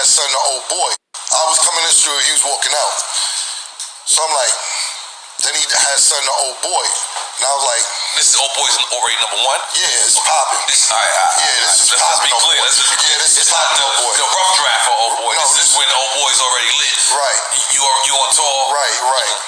had something to old boy. I was coming in the studio, he was walking out. So I'm like, then he had something to old boy. And I was like, this is old boy's already number one? Yeah, it's popping. This is let's popping. be Clear. This is not popping, old boy. The rough draft for old boy. No, this is when old boy's already lit. Right. You on tour. Right.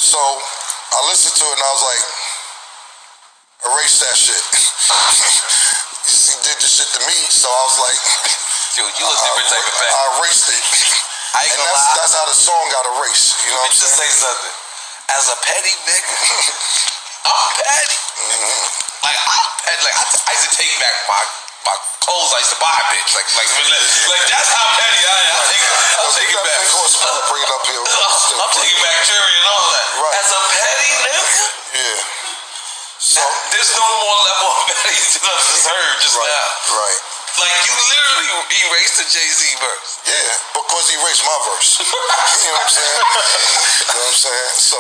So I listened to it and I was like, erase that shit. He did this shit to me, so I was like, yo, you a different type of I erased it. And that's how the song got erased. You know what I'm saying? Say something. As a petty nigga, I'm petty. Like I'm petty. Like I used to take back my clothes I used to buy, bitch. Like that's how petty I am. I'll take it back. Bring it up here. I'm taking back jury and all that. Right. As a petty nigga. Yeah. So there's no more level of petty than I just heard just now. Right. Like you literally erased the Jay-Z verse. Yeah, because he erased my verse. You know what I'm saying? You know what I'm saying? So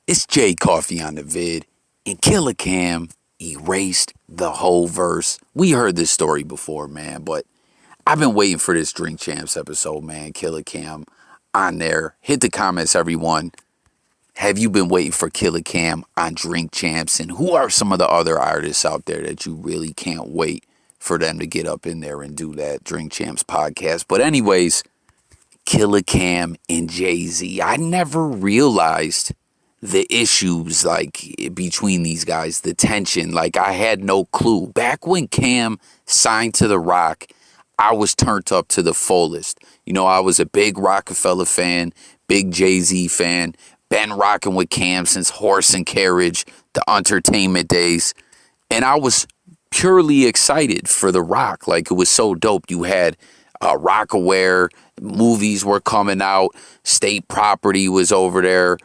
it's J Coffee on the vid, and Killa Cam erased the whole verse. We heard this story before, man, but I've been waiting for this Drink Champs episode, man. Killa Cam on there. Hit the comments, everyone. Have you been waiting for Killa Cam on Drink Champs? And who are some of the other artists out there that you really can't wait for them to get up in there and do that Drink Champs podcast? But anyways, Killa Cam and Jay-Z. I never realized the issues like between these guys, the tension. Like I had no clue. Back when Cam signed to The Roc, I was turned up to the fullest. You know, I was a big roc-a-fella fan, big Jay-Z fan, been rocking with Cam since Horse and Carriage, the entertainment days. And I was purely excited for The Roc. Like it was so dope. You had Rock-aware, movies were coming out, State Property was over there.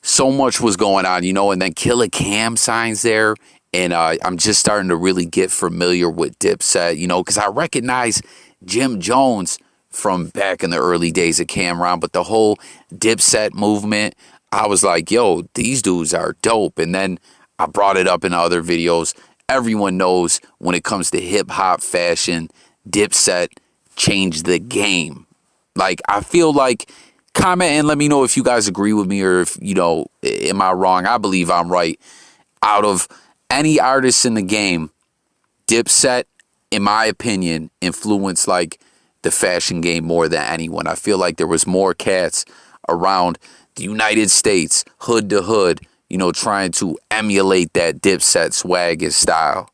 So much was going on, you know, and then Killa Cam signs there. And I'm just starting to really get familiar with Dipset, you know, because I recognize Jim Jones from back in the early days of Camron, but the whole Dipset movement, I was like, yo, these dudes are dope. And then I brought it up in other videos. Everyone knows when it comes to hip hop fashion, Dipset changed the game. Like, I feel like, comment and let me know if you guys agree with me or if, you know, am I wrong? I believe I'm right. Out of any artist in the game, Dipset, in my opinion, influenced like the fashion game more than anyone. I feel like there was more cats around the United States, hood to hood, you know, trying to emulate that Dipset swag and style.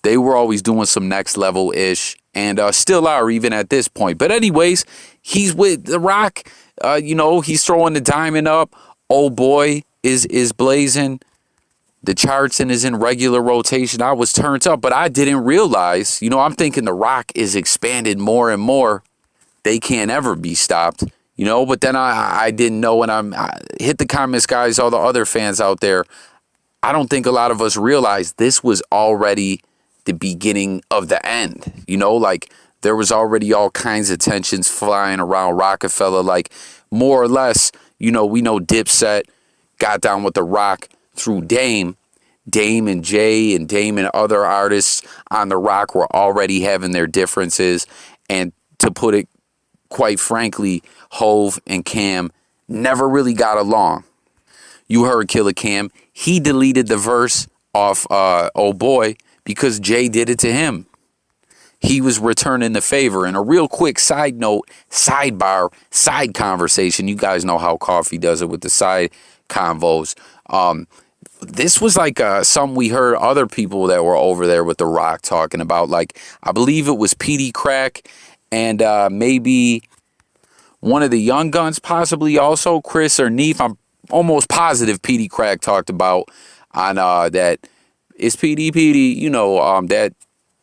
They were always doing some next level ish and still are even at this point. But anyways, he's with The Roc. You know, he's throwing the diamond up. Old boy is blazing. The charts and is in regular rotation. I was turned up, but I didn't realize, you know, I'm thinking The Roc is expanded more and more. They can't ever be stopped, you know, but then I didn't know, and I hit the comments, guys, all the other fans out there. I don't think a lot of us realized this was already the beginning of the end, you know, like there was already all kinds of tensions flying around roc-a-fella, like more or less, you know, we know Dipset got down with The Roc through Dame and Jay and Dame and other artists on The Roc were already having their differences. And to put it quite frankly, Hove and Cam never really got along. You heard Killa Cam. He deleted the verse off Oh Boy because Jay did it to him. He was returning the favor. And a real quick side note, sidebar, side conversation. You guys know how Coffee does it with the side convos. This was like something we heard other people that were over there with The Roc talking about. Like, I believe it was PD Crack and maybe one of the Young Guns, possibly also Chris or Neef. I'm almost positive PD Crack talked about on that. It's PD, you know, that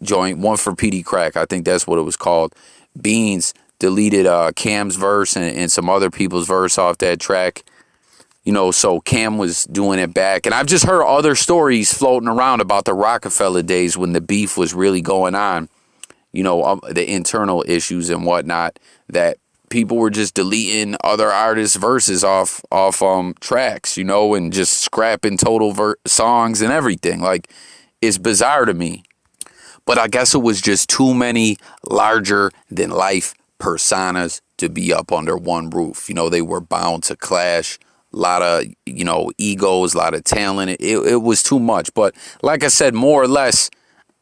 joint, one for PD Crack. I think that's what it was called. Beans deleted Cam's verse and some other people's verse off that track. You know, so Cam was doing it back. And I've just heard other stories floating around about the Roc-a-fella days when the beef was really going on. You know, the internal issues and whatnot, that people were just deleting other artists' verses off tracks, you know, and just scrapping total songs and everything. Like, it's bizarre to me. But I guess it was just too many larger than life personas to be up under one roof. You know, they were bound to clash. A lot of, you know, egos, a lot of talent. It was too much. But like I said, more or less,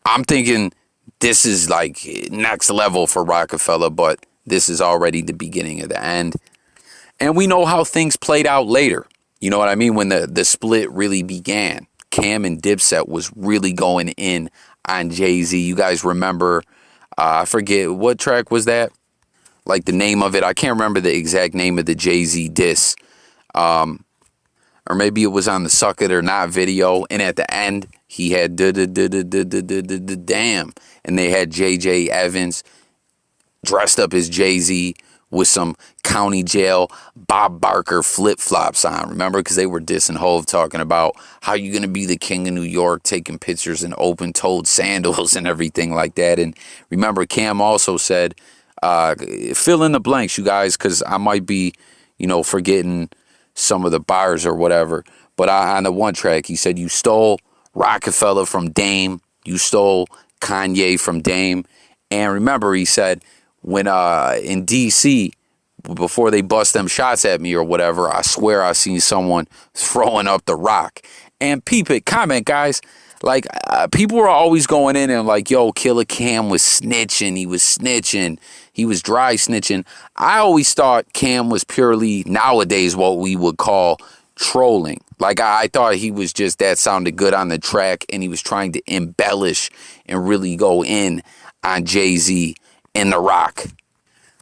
I'm thinking this is like next level for Roc-a-fella, but this is already the beginning of the end. And we know how things played out later. You know what I mean? When the split really began, Cam and Dipset was really going in on Jay-Z. You guys remember, I forget, what track was that? Like the name of it. I can't remember the exact name of the Jay-Z diss. Or maybe it was on the Suck It or Not video. And at the end, he had damn. And they had J.J. Evans dressed up as Jay-Z with some county jail Bob Barker flip-flops on. Remember? Because they were dissing Hov, talking about how you going to be the king of New York, taking pictures in open-toed sandals and everything like that. And remember, Cam also said, fill in the blanks, you guys, because I might be, you know, forgetting some of the bars or whatever. But on the one track, he said, you stole Roc-a-fella from Dame. You stole Kanye from Dame. And remember, he said, when in D.C., before they bust them shots at me or whatever, I swear I seen someone throwing up the rock. And peep it, comment, guys. Like, people were always going in and like, yo, Killa Cam was snitching. He was snitching. He was dry snitching. I always thought Cam was purely, nowadays, what we would call trolling. Like, I thought he was just, that sounded good on the track, and he was trying to embellish and really go in on Jay-Z and The Rock.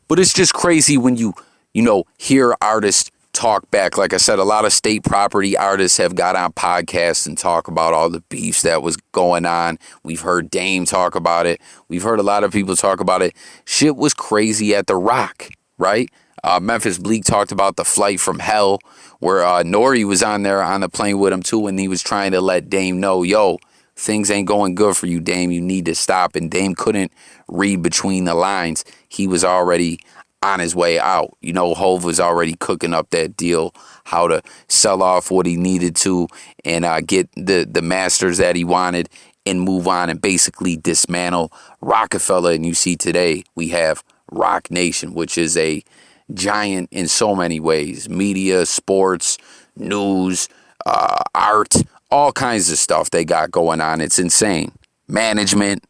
But it's just crazy when you know, hear artists talk back. Like I said, a lot of state property artists have got on podcasts and talk about all the beefs that was going on. We've heard Dame talk about it. We've heard a lot of people talk about it. Shit was crazy at The Rock, right? Memphis Bleak talked about the flight from hell, where Nori was on there on the plane with him too, and he was trying to let Dame know, yo, things ain't going good for you, Dame. You need to stop. And Dame couldn't read between the lines. He was already on his way out. You know, Hov was already cooking up that deal, how to sell off what he needed to and get the masters that he wanted and move on and basically dismantle Roc-a-fella. And you see today we have Roc Nation, which is a giant in so many ways. Media, sports, news, art, all kinds of stuff they got going on. It's insane. Management.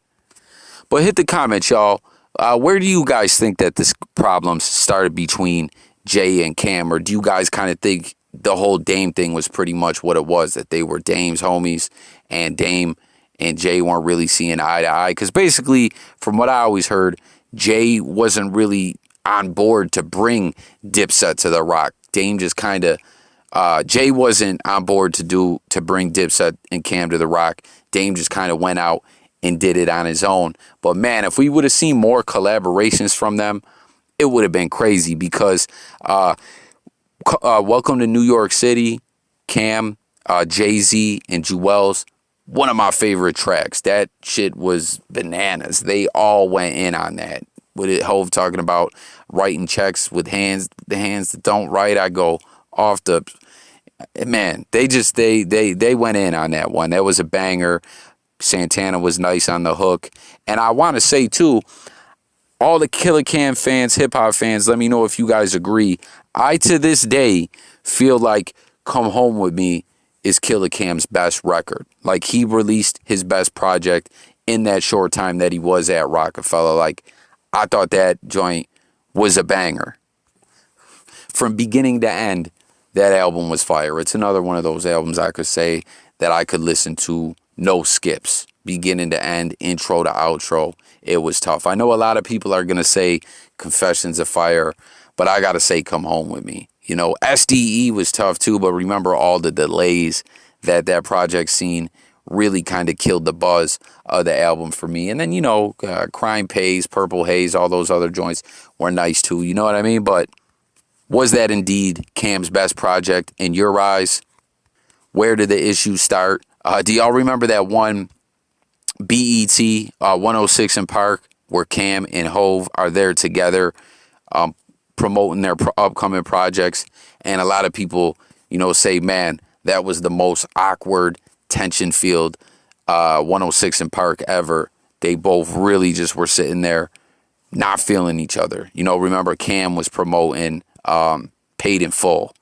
But hit the comments, y'all. Where do you guys think that this problem started between Jay and Cam? Or do you guys kind of think the whole Dame thing was pretty much what it was, that they were Dame's homies and Dame and Jay weren't really seeing eye to eye? Because basically, from what I always heard, Jay wasn't really on board to bring Dipset to The Rock. Dame just kind of, Jay wasn't on board to bring Dipset and Cam to The Rock. Dame just kind of went out and did it on his own. But man, if we would have seen more collaborations from them, it would have been crazy. Because Welcome to New York City, Cam, Jay-Z, and Juelz, one of my favorite tracks. That shit was bananas. They all went in on that. With it, Hov talking about writing checks with hands, the hands that don't write, I go off the... Man, they went in on that one. That was a banger. Santana was nice on the hook. And I want to say, too, all the Killa Cam fans, hip-hop fans, let me know if you guys agree. I, to this day, feel like Come Home With Me is Killa Cam's best record. Like, he released his best project in that short time that he was at Roc-a-fella. Like, I thought that joint was a banger. From beginning to end, that album was fire. It's another one of those albums I could say that I could listen to no skips. Beginning to end, intro to outro, it was tough. I know a lot of people are going to say Confessions of Fire, but I got to say Come Home With Me. You know, SDE was tough too, but remember all the delays that project seen really kind of killed the buzz of the album for me. And then, you know, Crime Pays, Purple Haze, all those other joints were nice too. You know what I mean? But was that indeed Cam's best project in your eyes? Where did the issues start? Do y'all remember that one BET 106 in Park where Cam and Hov are there together promoting their upcoming projects? And a lot of people, you know, say, man, that was the most awkward, tension-filled 106 in Park ever. they both really just were sitting there not feeling each other. You know, remember Cam was promoting Paid in Full.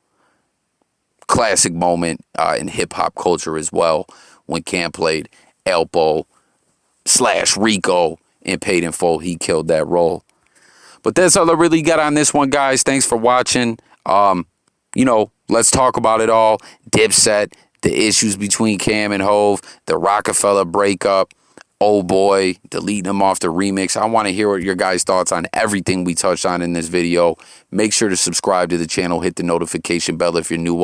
Classic moment in hip-hop culture as well when Cam played Elpo / Rico in Paid in Full. He killed that role. But that's all I really got on this one, guys. Thanks for watching. Let's talk about it all. Dipset, the issues between Cam and Hove, the roc-a-fella breakup, Oh Boy, deleting him off the remix. I want to hear what your guys' thoughts on everything we touched on in this video. Make sure to subscribe to the channel. Hit the notification bell if you're new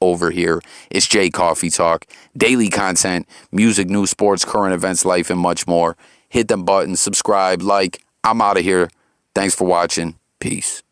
over here. It's J Coffee Talk. Daily content, music, news, sports, current events, life, and much more. Hit them buttons, subscribe, like. I'm out of here. Thanks for watching. Peace.